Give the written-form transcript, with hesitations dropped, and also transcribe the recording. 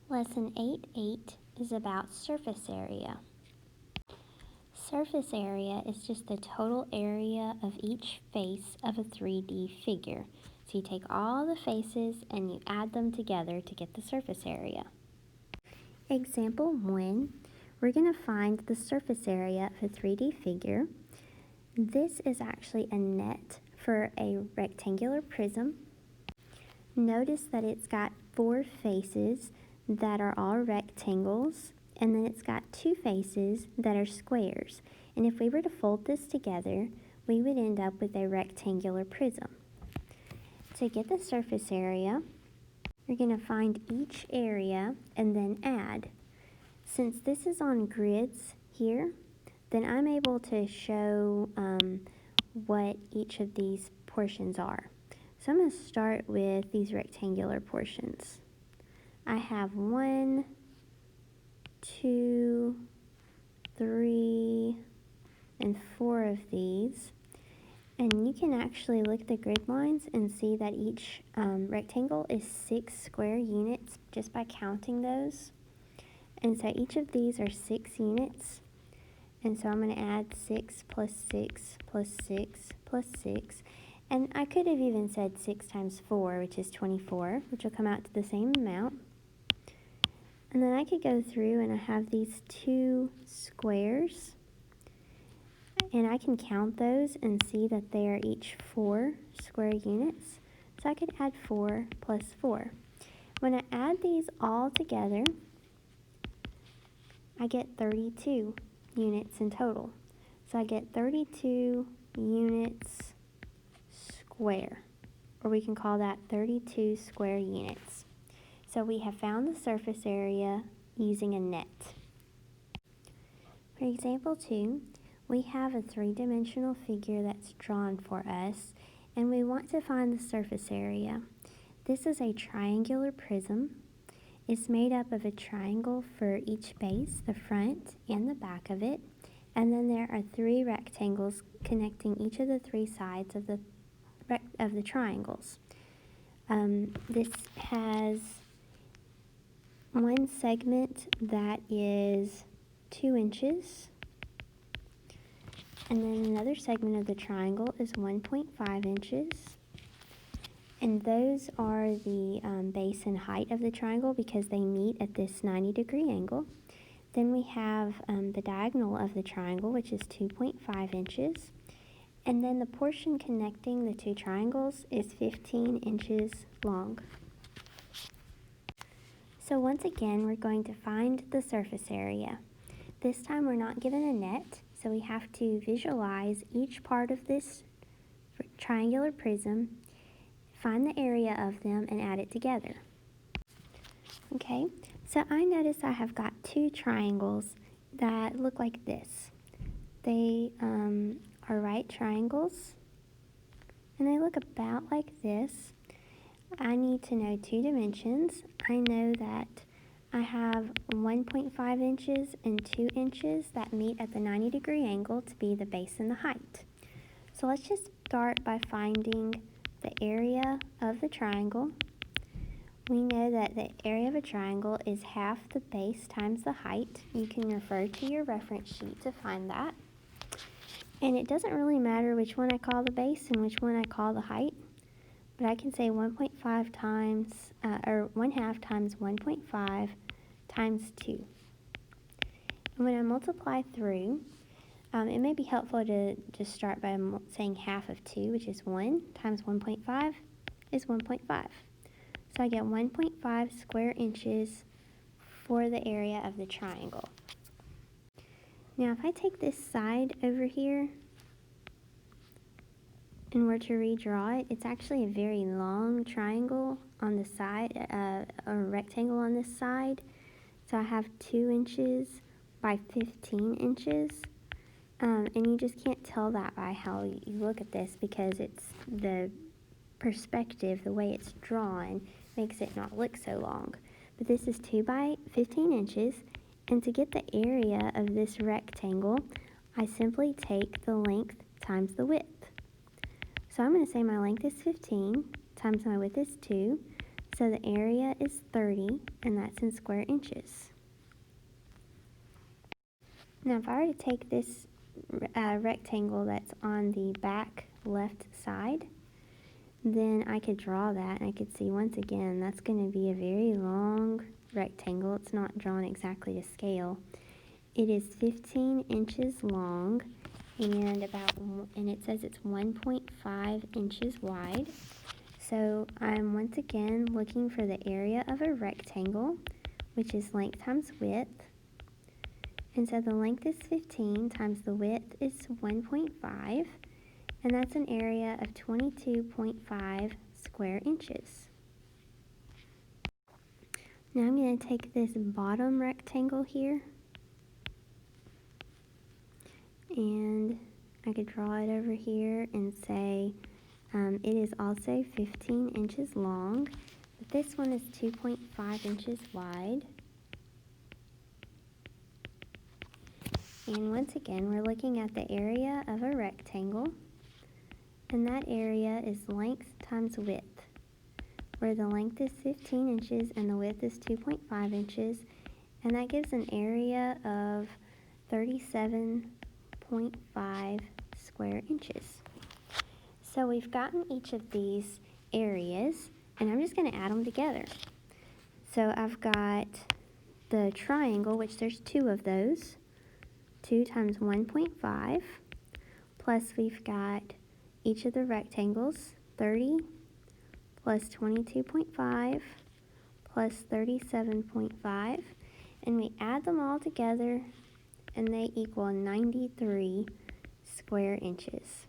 Lesson 8.8 is about surface area. Surface area is just the total area of each face of a 3D figure. So you take all the faces and you add them together to get the surface area. Example 1, we're going to find the surface area of a 3D figure. This is actually a net for a rectangular prism. Notice that it's got 4 faces that are all rectangles, and then it's got 2 faces that are squares. And if we were to fold this together, we would end up with a rectangular prism. To get the surface area, we're going to find each area and then add. Since this is on grids here, then I'm able to show what each of these portions are. So I'm going to start with these rectangular portions. I have 1, 2, 3, and 4 of these. And you can actually look at the grid lines and see that each rectangle is 6 square units just by counting those. And so each of these are 6 units. And so I'm going to add 6 plus 6 plus 6 plus 6. And I could have even said 6 times 4, which is 24, which will come out to the same amount. And then I could go through and I have these 2 squares. And I can count those and see that they are each 4 square units. So I could add 4 plus 4. When I add these all together, I get 32 units in total. So I get 32 units square, or we can call that 32 square units. So we have found the surface area using a net. For example 2, we have a 3-dimensional figure that's drawn for us, and we want to find the surface area. This is a triangular prism. It's made up of a triangle for each base, the front and the back of it, and then there are 3 rectangles connecting each of the 3 sides of the triangles. This has one segment that is 2 inches, and then another segment of the triangle is 1.5 inches. And those are the base and height of the triangle because they meet at this 90-degree angle. Then we have the diagonal of the triangle, which is 2.5 inches. And then the portion connecting the 2 triangles is 15 inches long. So once again, we're going to find the surface area. This time we're not given a net, so we have to visualize each part of this triangular prism, find the area of them, and add it together. Okay, so I notice I have got 2 triangles that look like this. They are right triangles, and they look about like this. I need to know 2 dimensions. I know that I have 1.5 inches and 2 inches that meet at the 90-degree angle to be the base and the height. So let's just start by finding the area of the triangle. We know that the area of a triangle is half the base times the height. You can refer to your reference sheet to find that. And it doesn't really matter which one I call the base and which one I call the height, but I can say 1.5 times, or 1/2 times 1.5 times 2. And when I multiply through, it may be helpful to just start by saying half of 2, which is 1, times 1.5 is 1.5. So I get 1.5 square inches for the area of the triangle. Now if I take this side over here and were to redraw it, it's actually a very long triangle on the side, a rectangle on this side. So I have 2 inches by 15 inches. And you just can't tell that by how you look at this because it's the perspective, the way it's drawn, makes it not look so long. But this is 2 by 15 inches, and to get the area of this rectangle, I simply take the length times the width. So I'm going to say my length is 15 times my width is 2, So the area is 30, and that's in square inches. Now if I were to take this rectangle that's on the back left side, then I could draw that, and I could see once again that's going to be a very long rectangle. It's not drawn exactly to scale. It is 15 inches long, and it says it's 1.5 inches wide. So I'm once again looking for the area of a rectangle, which is length times width. And so the length is 15 times the width is 1.5, and that's an area of 22.5 square inches. Now I'm going to take this bottom rectangle here, and I could draw it over here and say it is also 15 inches long, but this one is 2.5 inches wide. And once again, we're looking at the area of a rectangle, and that area is length times width, where the length is 15 inches and the width is 2.5 inches, and that gives an area of 37.5 square inches. So we've gotten each of these areas, and I'm just going to add them together. So I've got the triangle, which there's two of those, 2 times 1.5, plus we've got each of the rectangles, 30 plus 22.5 plus 37.5, and we add them all together, and they equal 93 square inches.